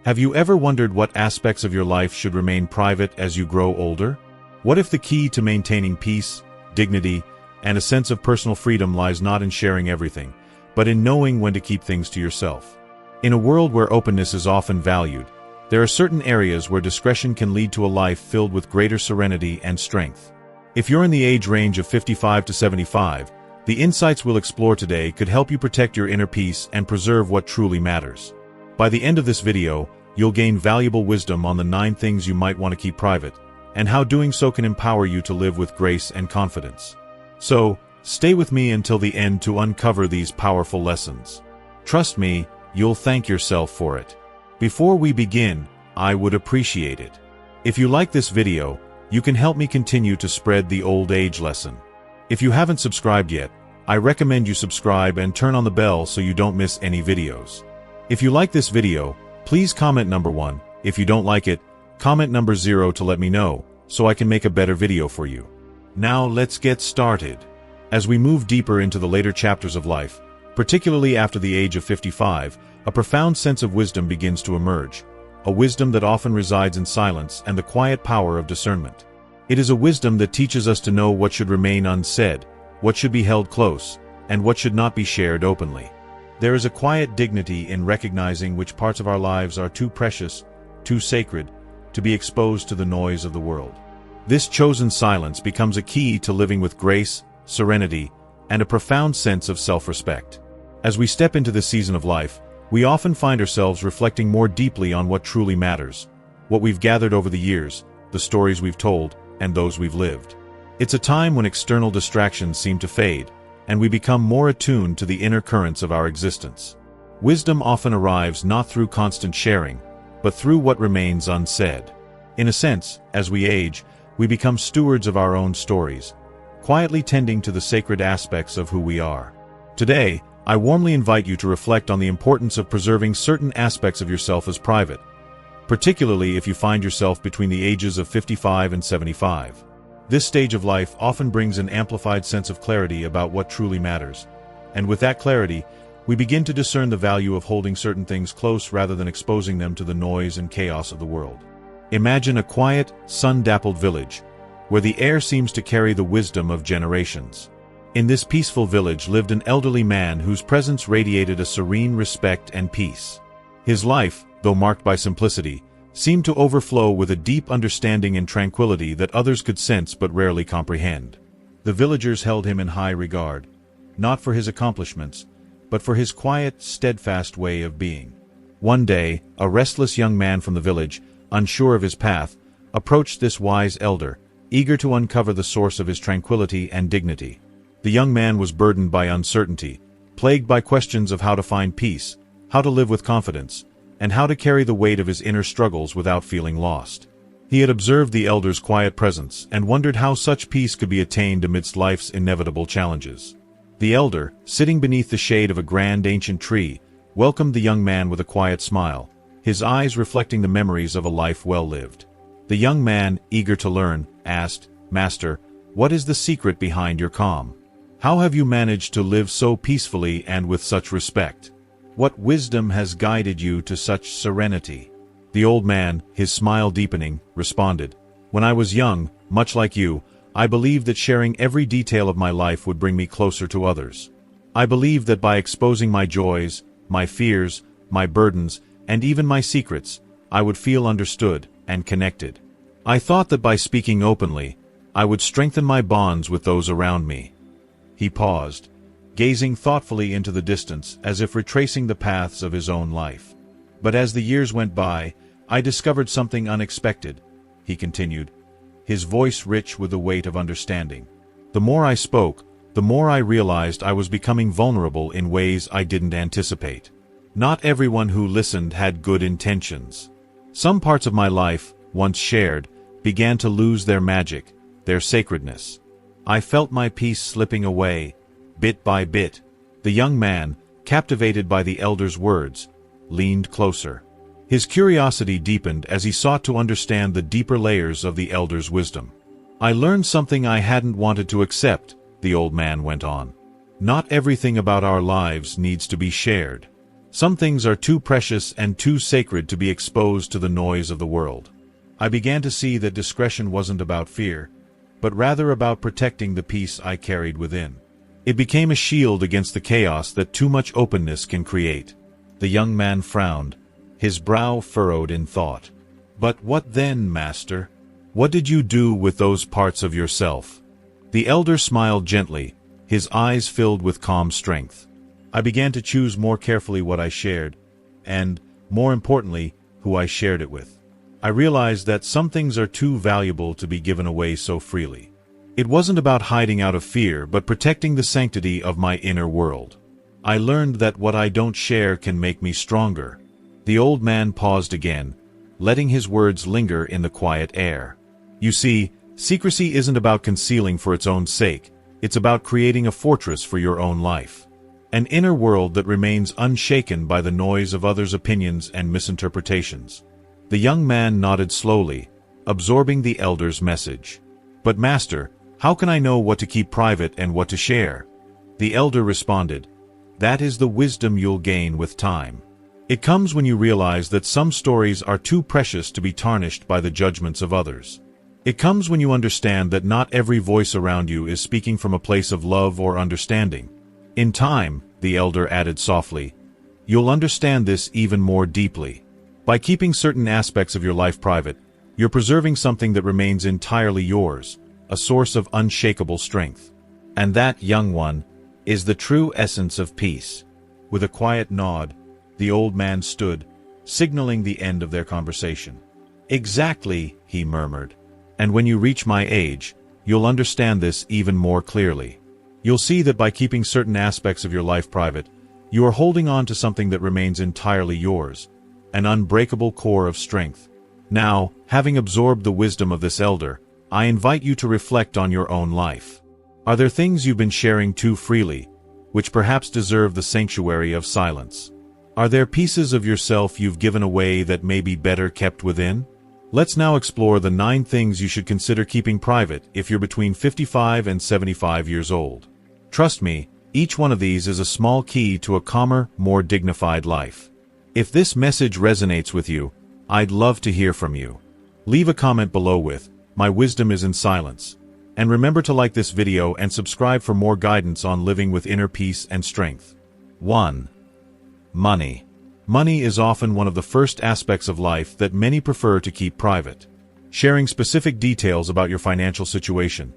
Have you ever wondered what aspects of your life should remain private as you grow older? What if the key to maintaining peace, dignity, and a sense of personal freedom lies not in sharing everything, but in knowing when to keep things to yourself? In a world where openness is often valued, there are certain areas where discretion can lead to a life filled with greater serenity and strength. If you're in the age range of 55 to 75, the insights we'll explore today could help you protect your inner peace and preserve what truly matters. By the end of this video, you'll gain valuable wisdom on the 9 things you might want to keep private, and how doing so can empower you to live with grace and confidence. So, stay with me until the end to uncover these powerful lessons. Trust me, you'll thank yourself for it. Before we begin, I would appreciate it if you like this video. You can help me continue to spread the old age lesson. If you haven't subscribed yet, I recommend you subscribe and turn on the bell so you don't miss any videos. If you like this video, please comment number 1. If you don't like it, comment number 0 to let me know, so I can make a better video for you. Now let's get started. As we move deeper into the later chapters of life, particularly after the age of 55, a profound sense of wisdom begins to emerge, a wisdom that often resides in silence and the quiet power of discernment. It is a wisdom that teaches us to know what should remain unsaid, what should be held close, and what should not be shared openly. There is a quiet dignity in recognizing which parts of our lives are too precious, too sacred, to be exposed to the noise of the world. This chosen silence becomes a key to living with grace, serenity, and a profound sense of self-respect. As we step into this season of life, we often find ourselves reflecting more deeply on what truly matters, what we've gathered over the years, the stories we've told, and those we've lived. It's a time when external distractions seem to fade, and we become more attuned to the inner currents of our existence. Wisdom often arrives not through constant sharing, but through what remains unsaid. In a sense, as we age, we become stewards of our own stories, quietly tending to the sacred aspects of who we are. Today, I warmly invite you to reflect on the importance of preserving certain aspects of yourself as private, particularly if you find yourself between the ages of 55 and 75. This stage of life often brings an amplified sense of clarity about what truly matters, and with that clarity, we begin to discern the value of holding certain things close rather than exposing them to the noise and chaos of the world. Imagine a quiet, sun-dappled village, where the air seems to carry the wisdom of generations. In this peaceful village lived an elderly man whose presence radiated a serene respect and peace. His life, though marked by simplicity, seemed to overflow with a deep understanding and tranquility that others could sense but rarely comprehend. The villagers held him in high regard, not for his accomplishments, but for his quiet, steadfast way of being. One day, a restless young man from the village, unsure of his path, approached this wise elder, eager to uncover the source of his tranquility and dignity. The young man was burdened by uncertainty, plagued by questions of how to find peace, how to live with confidence, and how to carry the weight of his inner struggles without feeling lost. He had observed the elder's quiet presence and wondered how such peace could be attained amidst life's inevitable challenges. The elder, sitting beneath the shade of a grand ancient tree, welcomed the young man with a quiet smile, his eyes reflecting the memories of a life well lived. The young man, eager to learn, asked, "Master, what is the secret behind your calm? How have you managed to live so peacefully and with such respect? What wisdom has guided you to such serenity?" The old man, his smile deepening, responded, "When I was young, much like you, I believed that sharing every detail of my life would bring me closer to others. I believed that by exposing my joys, my fears, my burdens, and even my secrets, I would feel understood and connected. I thought that by speaking openly, I would strengthen my bonds with those around me." He paused, gazing thoughtfully into the distance as if retracing the paths of his own life. "But as the years went by, I discovered something unexpected," he continued, his voice rich with the weight of understanding. "The more I spoke, the more I realized I was becoming vulnerable in ways I didn't anticipate. Not everyone who listened had good intentions. Some parts of my life, once shared, began to lose their magic, their sacredness. I felt my peace slipping away, bit by bit." The young man, captivated by the elder's words, leaned closer. His curiosity deepened as he sought to understand the deeper layers of the elder's wisdom. "I learned something I hadn't wanted to accept," the old man went on. "Not everything about our lives needs to be shared. Some things are too precious and too sacred to be exposed to the noise of the world. I began to see that discretion wasn't about fear, but rather about protecting the peace I carried within. It became a shield against the chaos that too much openness can create. The young man frowned, his brow furrowed in thought. "But what then, master? What did you do with those parts of yourself?" The elder smiled gently, his eyes filled with calm strength. "I began to choose more carefully what I shared, and, more importantly, who I shared it with. I realized that some things are too valuable to be given away so freely. It wasn't about hiding out of fear, but protecting the sanctity of my inner world. I learned that what I don't share can make me stronger." The old man paused again, letting his words linger in the quiet air. "You see, secrecy isn't about concealing for its own sake, it's about creating a fortress for your own life. An inner world that remains unshaken by the noise of others' opinions and misinterpretations." The young man nodded slowly, absorbing the elder's message. "But master, how can I know what to keep private and what to share?" The elder responded, "That is the wisdom you'll gain with time. It comes when you realize that some stories are too precious to be tarnished by the judgments of others. It comes when you understand that not every voice around you is speaking from a place of love or understanding. In time," the elder added softly, "you'll understand this even more deeply. By keeping certain aspects of your life private, you're preserving something that remains entirely yours, a source of unshakable strength. And that, young one, is the true essence of peace." With a quiet nod, the old man stood, signaling the end of their conversation. "Exactly," he murmured. "And when you reach my age, you'll understand this even more clearly. You'll see that by keeping certain aspects of your life private, you are holding on to something that remains entirely yours, an unbreakable core of strength. Now, having absorbed the wisdom of this elder, I invite you to reflect on your own life. Are there things you've been sharing too freely, which perhaps deserve the sanctuary of silence? Are there pieces of yourself you've given away that may be better kept within? Let's now explore the 9 things you should consider keeping private if you're between 55 and 75 years old. Trust me, each one of these is a small key to a calmer, more dignified life. If this message resonates with you, I'd love to hear from you. Leave a comment below with, "My wisdom is in silence." And remember to like this video and subscribe for more guidance on living with inner peace and strength. 1. Money. Money is often one of the first aspects of life that many prefer to keep private. Sharing specific details about your financial situation,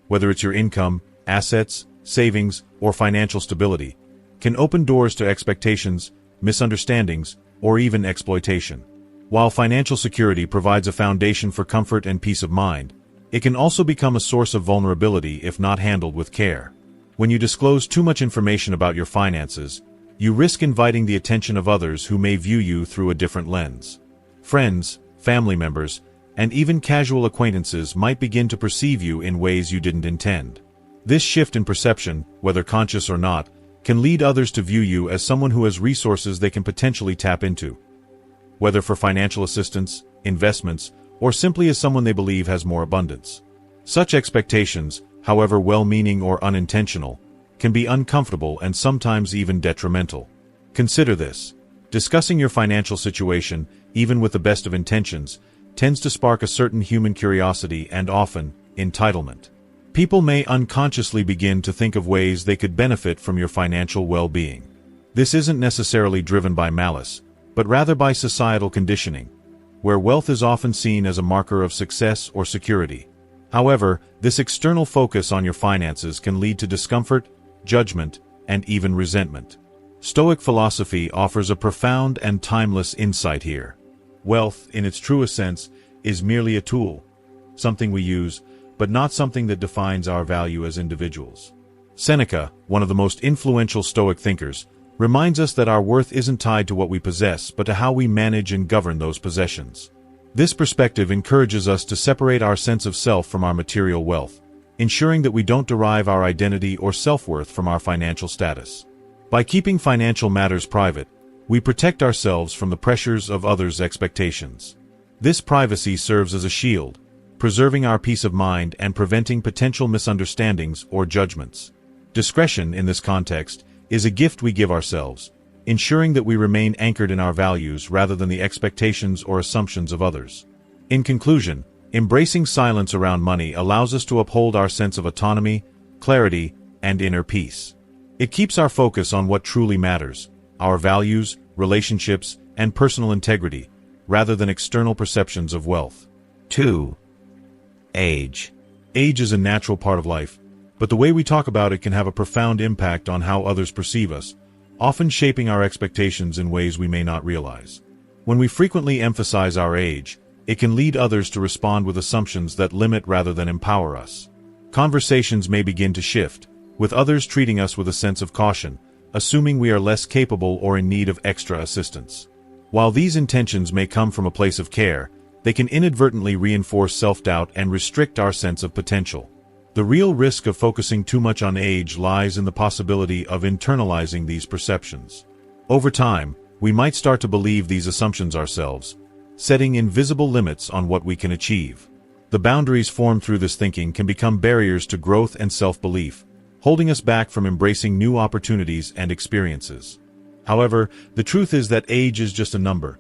whether it's your income, assets, savings, or financial stability, can open doors to expectations, misunderstandings, or even exploitation. While financial security provides a foundation for comfort and peace of mind, it can also become a source of vulnerability if not handled with care. When you disclose too much information about your finances, you risk inviting the attention of others who may view you through a different lens. Friends, family members, and even casual acquaintances might begin to perceive you in ways you didn't intend. This shift in perception, whether conscious or not, can lead others to view you as someone who has resources they can potentially tap into, whether for financial assistance, investments, or simply as someone they believe has more abundance. Such expectations, however well-meaning or unintentional, can be uncomfortable and sometimes even detrimental. Consider this. Discussing your financial situation, even with the best of intentions, tends to spark a certain human curiosity and often, entitlement. People may unconsciously begin to think of ways they could benefit from your financial well-being. This isn't necessarily driven by malice, but rather by societal conditioning, where wealth is often seen as a marker of success or security. However, this external focus on your finances can lead to discomfort, judgment, and even resentment. Stoic philosophy offers a profound and timeless insight here. Wealth, in its truest sense, is merely a tool, something we use, but not something that defines our value as individuals. Seneca, one of the most influential Stoic thinkers, reminds us that our worth isn't tied to what we possess, but to how we manage and govern those possessions. This perspective encourages us to separate our sense of self from our material wealth, ensuring that we don't derive our identity or self-worth from our financial status. By keeping financial matters private, we protect ourselves from the pressures of others' expectations. This privacy serves as a shield, preserving our peace of mind and preventing potential misunderstandings or judgments. Discretion, in this context, is a gift we give ourselves, ensuring that we remain anchored in our values rather than the expectations or assumptions of others. In conclusion, embracing silence around money allows us to uphold our sense of autonomy, clarity, and inner peace. It keeps our focus on what truly matters, our values, relationships, and personal integrity, rather than external perceptions of wealth. 2. Age. Age is a natural part of life, but the way we talk about it can have a profound impact on how others perceive us, often shaping our expectations in ways we may not realize. When we frequently emphasize our age, it can lead others to respond with assumptions that limit rather than empower us. Conversations may begin to shift, with others treating us with a sense of caution, assuming we are less capable or in need of extra assistance. While these intentions may come from a place of care, they can inadvertently reinforce self-doubt and restrict our sense of potential. The real risk of focusing too much on age lies in the possibility of internalizing these perceptions. Over time, we might start to believe these assumptions ourselves, setting invisible limits on what we can achieve. The boundaries formed through this thinking can become barriers to growth and self-belief, holding us back from embracing new opportunities and experiences. However, the truth is that age is just a number,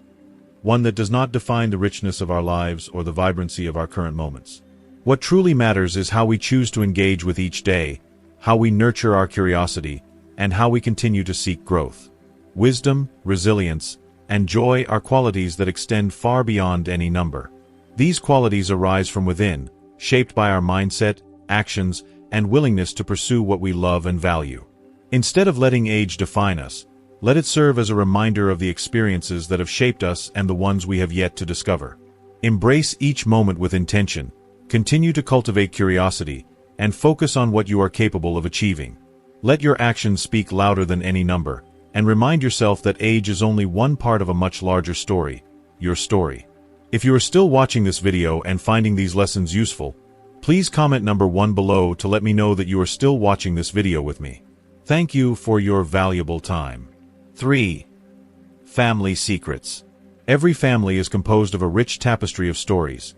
one that does not define the richness of our lives or the vibrancy of our current moments. What truly matters is how we choose to engage with each day, how we nurture our curiosity, and how we continue to seek growth. Wisdom, resilience, and joy are qualities that extend far beyond any number. These qualities arise from within, shaped by our mindset, actions, and willingness to pursue what we love and value. Instead of letting age define us, let it serve as a reminder of the experiences that have shaped us and the ones we have yet to discover. Embrace each moment with intention, continue to cultivate curiosity, and focus on what you are capable of achieving. Let your actions speak louder than any number, and remind yourself that age is only one part of a much larger story, your story. If you are still watching this video and finding these lessons useful, please comment number 1 below to let me know that you are still watching this video with me. Thank you for your valuable time. 3. Family secrets. Every family is composed of a rich tapestry of stories,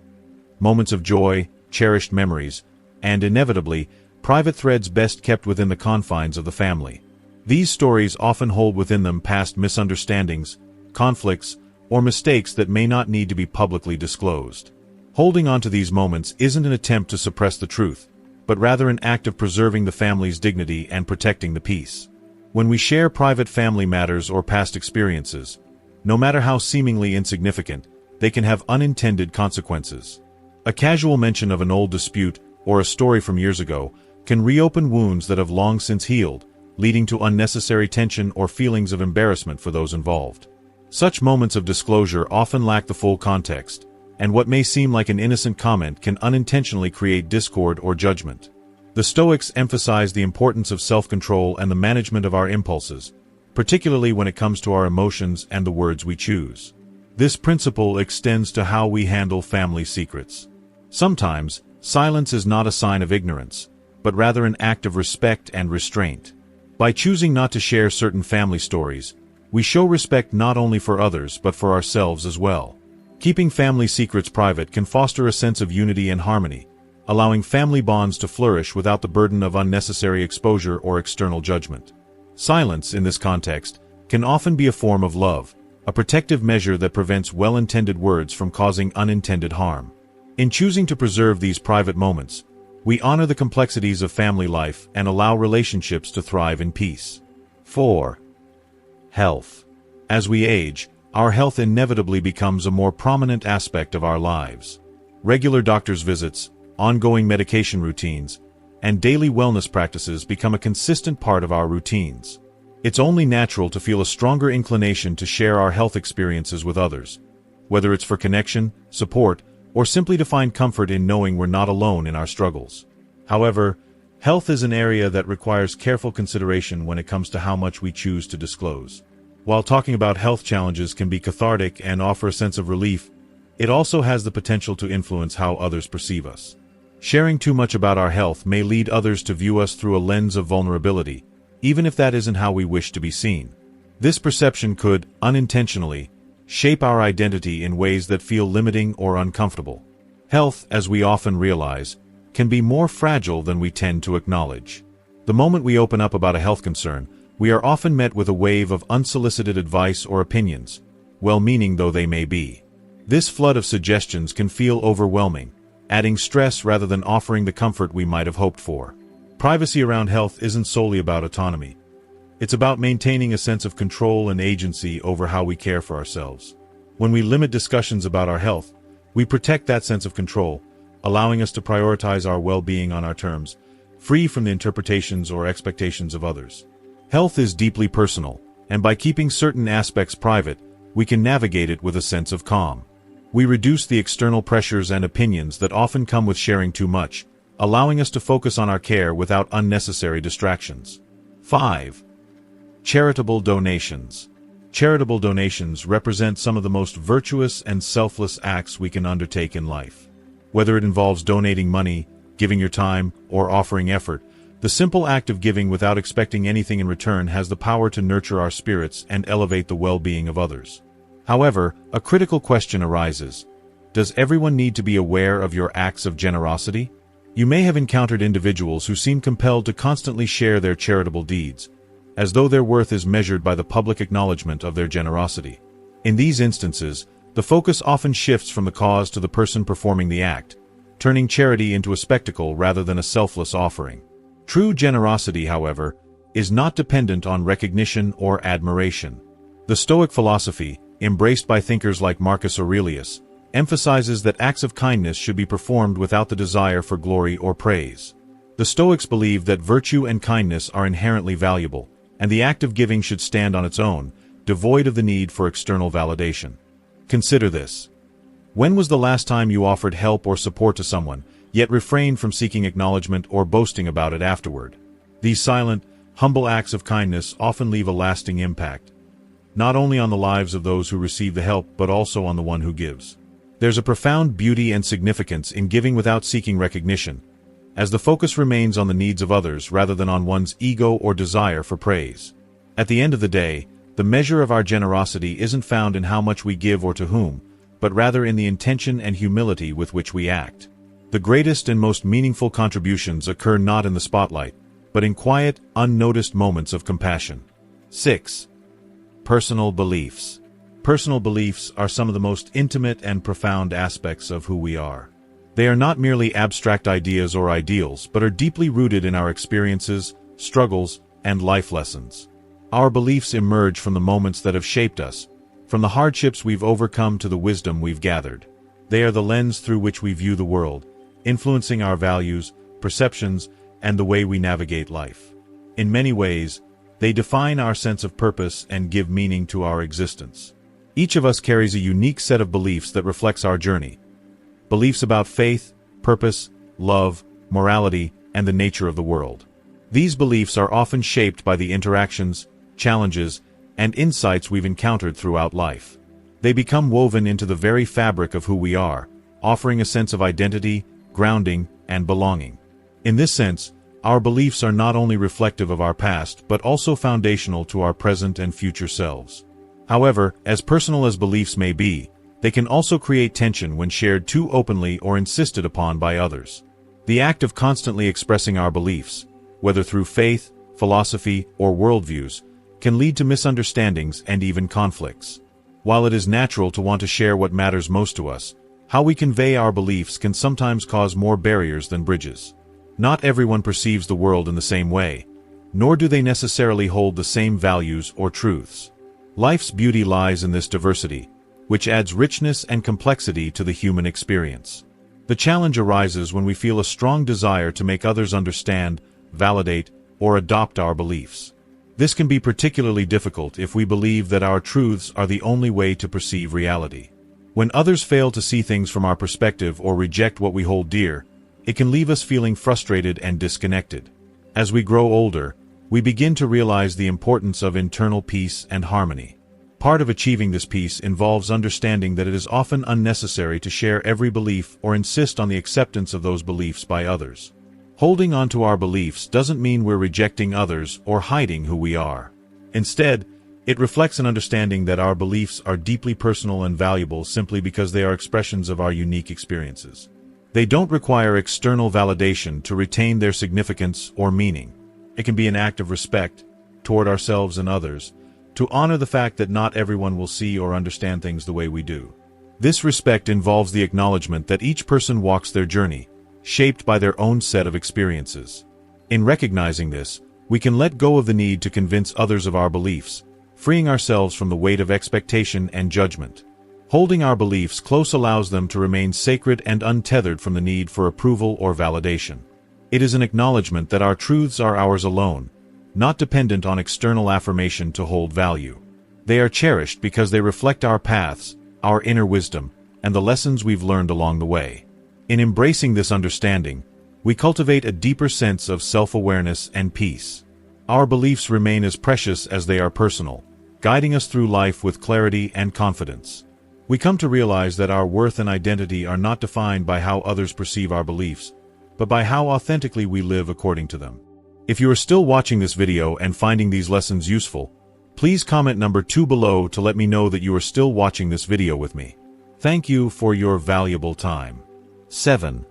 moments of joy, cherished memories, and inevitably, private threads best kept within the confines of the family. These stories often hold within them past misunderstandings, conflicts, or mistakes that may not need to be publicly disclosed. Holding on to these moments isn't an attempt to suppress the truth, but rather an act of preserving the family's dignity and protecting the peace. When we share private family matters or past experiences, no matter how seemingly insignificant, they can have unintended consequences. A casual mention of an old dispute or a story from years ago can reopen wounds that have long since healed, leading to unnecessary tension or feelings of embarrassment for those involved. Such moments of disclosure often lack the full context, and what may seem like an innocent comment can unintentionally create discord or judgment. The Stoics emphasize the importance of self-control and the management of our impulses, particularly when it comes to our emotions and the words we choose. This principle extends to how we handle family secrets. Sometimes, silence is not a sign of ignorance, but rather an act of respect and restraint. By choosing not to share certain family stories, we show respect not only for others but for ourselves as well. Keeping family secrets private can foster a sense of unity and harmony, allowing family bonds to flourish without the burden of unnecessary exposure or external judgment. Silence, in this context, can often be a form of love, a protective measure that prevents well-intended words from causing unintended harm. In choosing to preserve these private moments, we honor the complexities of family life and allow relationships to thrive in peace. 4. Health. As we age, our health inevitably becomes a more prominent aspect of our lives. Regular doctor's visits, ongoing medication routines, and daily wellness practices become a consistent part of our routines. It's only natural to feel a stronger inclination to share our health experiences with others, whether it's for connection, support, or simply to find comfort in knowing we're not alone in our struggles. However, health is an area that requires careful consideration when it comes to how much we choose to disclose. While talking about health challenges can be cathartic and offer a sense of relief, it also has the potential to influence how others perceive us. Sharing too much about our health may lead others to view us through a lens of vulnerability, even if that isn't how we wish to be seen. This perception could, unintentionally, shape our identity in ways that feel limiting or uncomfortable. Health, as we often realize, can be more fragile than we tend to acknowledge. The moment we open up about a health concern, we are often met with a wave of unsolicited advice or opinions, well-meaning though they may be. This flood of suggestions can feel overwhelming, adding stress rather than offering the comfort we might have hoped for. Privacy around health isn't solely about autonomy. It's about maintaining a sense of control and agency over how we care for ourselves. When we limit discussions about our health, we protect that sense of control, allowing us to prioritize our well-being on our terms, free from the interpretations or expectations of others. Health is deeply personal, and by keeping certain aspects private, we can navigate it with a sense of calm. We reduce the external pressures and opinions that often come with sharing too much, allowing us to focus on our care without unnecessary distractions. 5. Charitable donations. Charitable donations represent some of the most virtuous and selfless acts we can undertake in life. Whether it involves donating money, giving your time, or offering effort, the simple act of giving without expecting anything in return has the power to nurture our spirits and elevate the well-being of others. However, a critical question arises. Does everyone need to be aware of your acts of generosity? You may have encountered individuals who seem compelled to constantly share their charitable deeds, as though their worth is measured by the public acknowledgement of their generosity. In these instances, the focus often shifts from the cause to the person performing the act, turning charity into a spectacle rather than a selfless offering. True generosity, however, is not dependent on recognition or admiration. The Stoic philosophy, embraced by thinkers like Marcus Aurelius, emphasizes that acts of kindness should be performed without the desire for glory or praise. The Stoics believe that virtue and kindness are inherently valuable, and the act of giving should stand on its own, devoid of the need for external validation. Consider this. When was the last time you offered help or support to someone, yet refrained from seeking acknowledgement or boasting about it afterward? These silent, humble acts of kindness often leave a lasting impact, not only on the lives of those who receive the help but also on the one who gives. There's a profound beauty and significance in giving without seeking recognition, as the focus remains on the needs of others rather than on one's ego or desire for praise. At the end of the day, the measure of our generosity isn't found in how much we give or to whom, but rather in the intention and humility with which we act. The greatest and most meaningful contributions occur not in the spotlight, but in quiet, unnoticed moments of compassion. 6. Personal beliefs. Personal beliefs are some of the most intimate and profound aspects of who we are. They are not merely abstract ideas or ideals, but are deeply rooted in our experiences, struggles, and life lessons. Our beliefs emerge from the moments that have shaped us, from the hardships we've overcome to the wisdom we've gathered. They are the lens through which we view the world, influencing our values, perceptions, and the way we navigate life. In many ways, they define our sense of purpose and give meaning to our existence. Each of us carries a unique set of beliefs that reflects our journey. Beliefs about faith, purpose, love, morality, and the nature of the world. These beliefs are often shaped by the interactions, challenges, and insights we've encountered throughout life. They become woven into the very fabric of who we are, offering a sense of identity, grounding, and belonging. In this sense, our beliefs are not only reflective of our past but also foundational to our present and future selves. However, as personal as beliefs may be, they can also create tension when shared too openly or insisted upon by others. The act of constantly expressing our beliefs, whether through faith, philosophy, or worldviews, can lead to misunderstandings and even conflicts. While it is natural to want to share what matters most to us, how we convey our beliefs can sometimes cause more barriers than bridges. Not everyone perceives the world in the same way, nor do they necessarily hold the same values or truths. Life's beauty lies in this diversity, which adds richness and complexity to the human experience. The challenge arises when we feel a strong desire to make others understand, validate, or adopt our beliefs. This can be particularly difficult if we believe that our truths are the only way to perceive reality. When others fail to see things from our perspective or reject what we hold dear, it can leave us feeling frustrated and disconnected. As we grow older, we begin to realize the importance of internal peace and harmony. Part of achieving this peace involves understanding that it is often unnecessary to share every belief or insist on the acceptance of those beliefs by others. Holding on to our beliefs doesn't mean we're rejecting others or hiding who we are. Instead, it reflects an understanding that our beliefs are deeply personal and valuable simply because they are expressions of our unique experiences. They don't require external validation to retain their significance or meaning. It can be an act of respect, toward ourselves and others, to honor the fact that not everyone will see or understand things the way we do. This respect involves the acknowledgement that each person walks their journey, shaped by their own set of experiences. In recognizing this, we can let go of the need to convince others of our beliefs, freeing ourselves from the weight of expectation and judgment. Holding our beliefs close allows them to remain sacred and untethered from the need for approval or validation. It is an acknowledgement that our truths are ours alone, not dependent on external affirmation to hold value. They are cherished because they reflect our paths, our inner wisdom, and the lessons we've learned along the way. In embracing this understanding, we cultivate a deeper sense of self-awareness and peace. Our beliefs remain as precious as they are personal, guiding us through life with clarity and confidence. We come to realize that our worth and identity are not defined by how others perceive our beliefs, but by how authentically we live according to them. If you are still watching this video and finding these lessons useful, please comment number 2 below to let me know that you are still watching this video with me. Thank you for your valuable time. 7.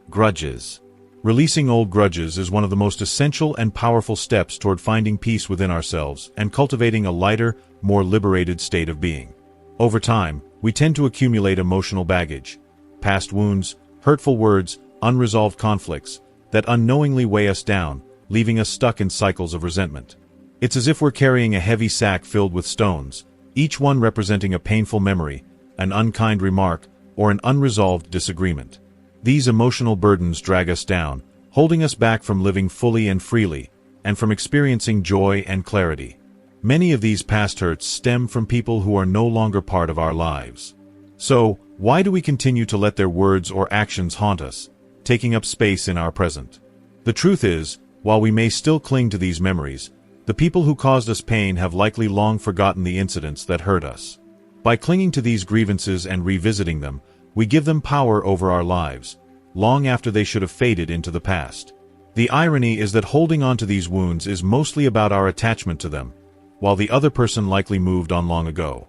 Grudges. Releasing old grudges is one of the most essential and powerful steps toward finding peace within ourselves and cultivating a lighter, more liberated state of being. Over time, we tend to accumulate emotional baggage, past wounds, hurtful words, unresolved conflicts, that unknowingly weigh us down, leaving us stuck in cycles of resentment. It's as if we're carrying a heavy sack filled with stones, each one representing a painful memory, an unkind remark, or an unresolved disagreement. These emotional burdens drag us down, holding us back from living fully and freely, and from experiencing joy and clarity. Many of these past hurts stem from people who are no longer part of our lives. So, why do we continue to let their words or actions haunt us, taking up space in our present? The truth is, while we may still cling to these memories, the people who caused us pain have likely long forgotten the incidents that hurt us. By clinging to these grievances and revisiting them, we give them power over our lives, long after they should have faded into the past. The irony is that holding on to these wounds is mostly about our attachment to them, while the other person likely moved on long ago.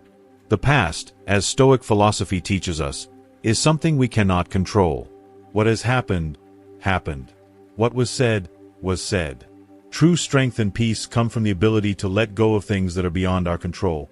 The past, as Stoic philosophy teaches us, is something we cannot control. What has happened, happened. What was said, was said. True strength and peace come from the ability to let go of things that are beyond our control,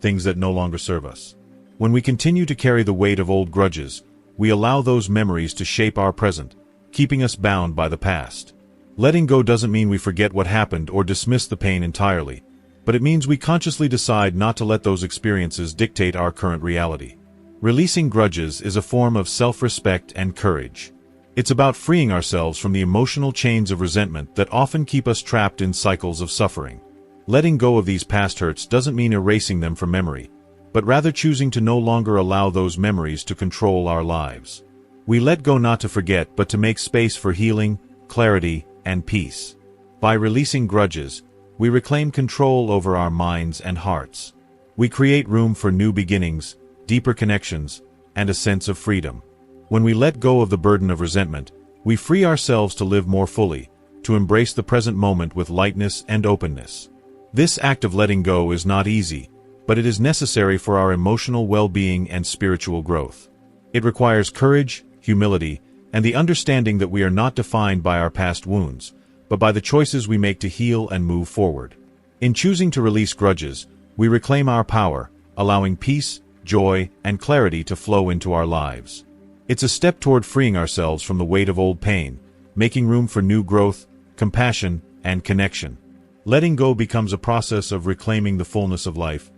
things that no longer serve us. When we continue to carry the weight of old grudges, we allow those memories to shape our present, keeping us bound by the past. Letting go doesn't mean we forget what happened or dismiss the pain entirely, but it means we consciously decide not to let those experiences dictate our current reality. Releasing grudges is a form of self-respect and courage. It's about freeing ourselves from the emotional chains of resentment that often keep us trapped in cycles of suffering. Letting go of these past hurts doesn't mean erasing them from memory, but rather choosing to no longer allow those memories to control our lives. We let go not to forget but to make space for healing, clarity, and peace. By releasing grudges, we reclaim control over our minds and hearts. We create room for new beginnings, deeper connections, and a sense of freedom. When we let go of the burden of resentment, we free ourselves to live more fully, to embrace the present moment with lightness and openness. This act of letting go is not easy, but it is necessary for our emotional well-being and spiritual growth. It requires courage, humility, and the understanding that we are not defined by our past wounds, but by the choices we make to heal and move forward. In choosing to release grudges, we reclaim our power, allowing peace, joy, and clarity to flow into our lives. It's a step toward freeing ourselves from the weight of old pain, making room for new growth, compassion, and connection. Letting go becomes a process of reclaiming the fullness of life,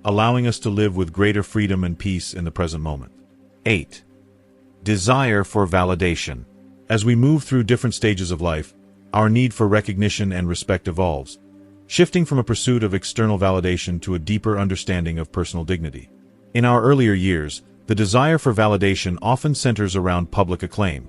allowing us to live with greater freedom and peace in the present moment. 8. Desire for validation. As we move through different stages of life, our need for recognition and respect evolves, shifting from a pursuit of external validation to a deeper understanding of personal dignity. In our earlier years, the desire for validation often centers around public acclaim,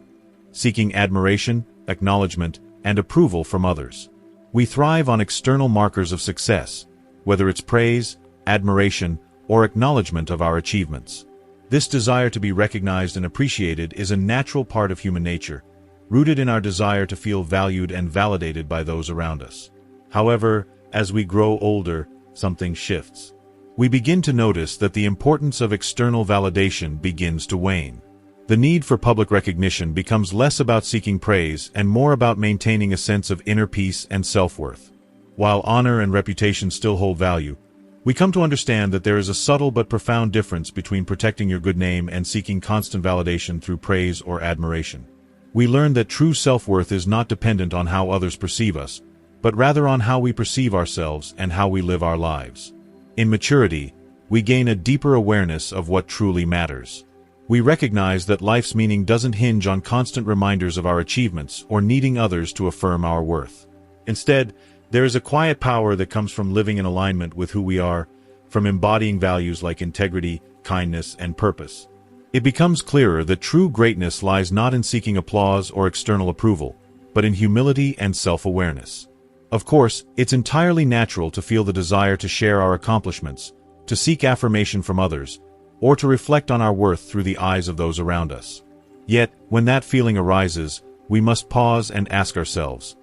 seeking admiration, acknowledgement, and approval from others. We thrive on external markers of success, whether it's praise, admiration, or acknowledgement of our achievements. This desire to be recognized and appreciated is a natural part of human nature, rooted in our desire to feel valued and validated by those around us. However, as we grow older, something shifts. We begin to notice that the importance of external validation begins to wane. The need for public recognition becomes less about seeking praise and more about maintaining a sense of inner peace and self-worth. While honor and reputation still hold value, we come to understand that there is a subtle but profound difference between protecting your good name and seeking constant validation through praise or admiration. We learn that true self-worth is not dependent on how others perceive us, but rather on how we perceive ourselves and how we live our lives. In maturity, we gain a deeper awareness of what truly matters. We recognize that life's meaning doesn't hinge on constant reminders of our achievements or needing others to affirm our worth. Instead, there is a quiet power that comes from living in alignment with who we are, from embodying values like integrity, kindness, and purpose. It becomes clearer that true greatness lies not in seeking applause or external approval, but in humility and self-awareness. Of course, it's entirely natural to feel the desire to share our accomplishments, to seek affirmation from others, or to reflect on our worth through the eyes of those around us. Yet, when that feeling arises, we must pause and ask ourselves,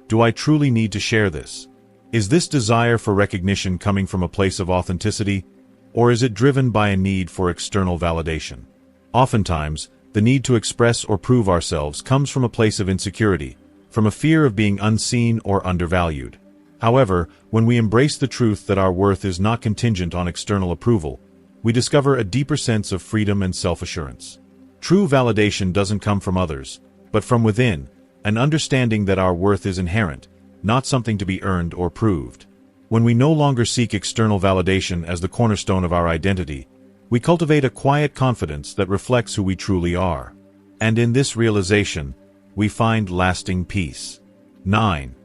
do I truly need to share this? Is this desire for recognition coming from a place of authenticity, or is it driven by a need for external validation? Oftentimes, the need to express or prove ourselves comes from a place of insecurity, from a fear of being unseen or undervalued. However, when we embrace the truth that our worth is not contingent on external approval, we discover a deeper sense of freedom and self-assurance. True validation doesn't come from others, but from within, an understanding that our worth is inherent, not something to be earned or proved. When we no longer seek external validation as the cornerstone of our identity, we cultivate a quiet confidence that reflects who we truly are. And in this realization, we find lasting peace. 9.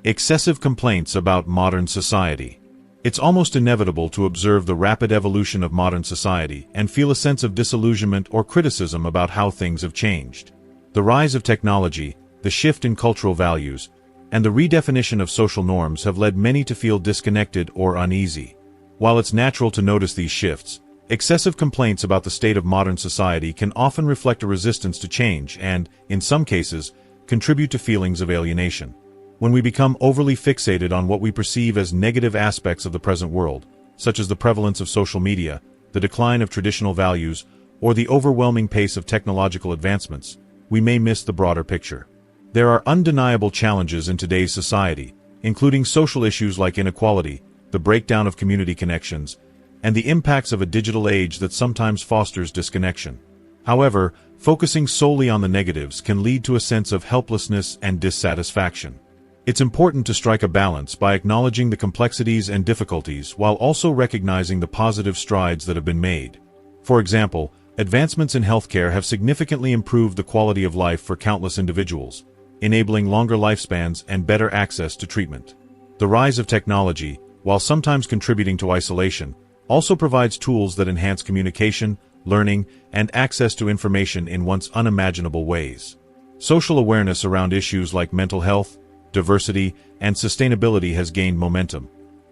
Excessive complaints about modern society. It's almost inevitable to observe the rapid evolution of modern society and feel a sense of disillusionment or criticism about how things have changed. The rise of technology, the shift in cultural values, and the redefinition of social norms have led many to feel disconnected or uneasy. While it's natural to notice these shifts, excessive complaints about the state of modern society can often reflect a resistance to change and, in some cases, contribute to feelings of alienation. When we become overly fixated on what we perceive as negative aspects of the present world, such as the prevalence of social media, the decline of traditional values, or the overwhelming pace of technological advancements, we may miss the broader picture. There are undeniable challenges in today's society, including social issues like inequality, the breakdown of community connections, and the impacts of a digital age that sometimes fosters disconnection. However, focusing solely on the negatives can lead to a sense of helplessness and dissatisfaction. It's important to strike a balance by acknowledging the complexities and difficulties while also recognizing the positive strides that have been made. For example, advancements in healthcare have significantly improved the quality of life for countless individuals, enabling longer lifespans and better access to treatment. The rise of technology, while sometimes contributing to isolation, also provides tools that enhance communication, learning, and access to information in once unimaginable ways. Social awareness around issues like mental health, diversity, and sustainability has gained momentum,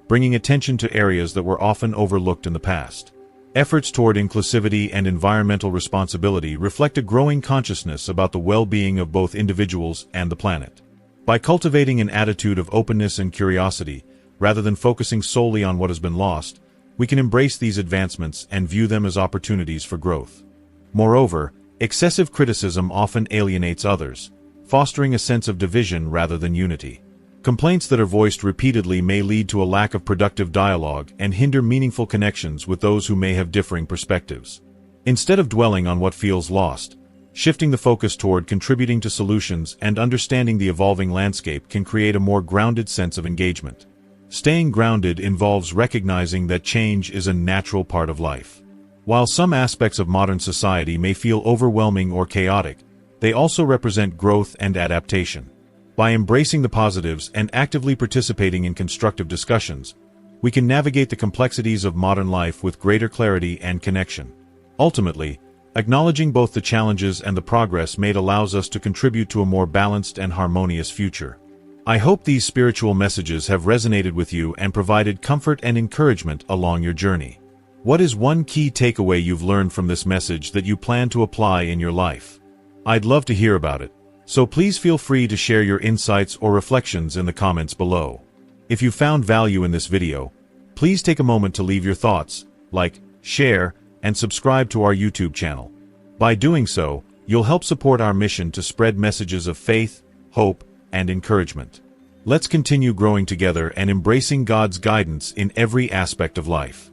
bringing attention to areas that were often overlooked in the past. Efforts toward inclusivity and environmental responsibility reflect a growing consciousness about the well-being of both individuals and the planet. By cultivating an attitude of openness and curiosity, rather than focusing solely on what has been lost, we can embrace these advancements and view them as opportunities for growth. Moreover, excessive criticism often alienates others, fostering a sense of division rather than unity. Complaints that are voiced repeatedly may lead to a lack of productive dialogue and hinder meaningful connections with those who may have differing perspectives. Instead of dwelling on what feels lost, shifting the focus toward contributing to solutions and understanding the evolving landscape can create a more grounded sense of engagement. Staying grounded involves recognizing that change is a natural part of life. While some aspects of modern society may feel overwhelming or chaotic, they also represent growth and adaptation. By embracing the positives and actively participating in constructive discussions, we can navigate the complexities of modern life with greater clarity and connection. Ultimately, acknowledging both the challenges and the progress made allows us to contribute to a more balanced and harmonious future. I hope these spiritual messages have resonated with you and provided comfort and encouragement along your journey. What is one key takeaway you've learned from this message that you plan to apply in your life? I'd love to hear about it, so please feel free to share your insights or reflections in the comments below. If you found value in this video, please take a moment to leave your thoughts, like, share, and subscribe to our YouTube channel. By doing so, you'll help support our mission to spread messages of faith, hope, and encouragement. Let's continue growing together and embracing God's guidance in every aspect of life.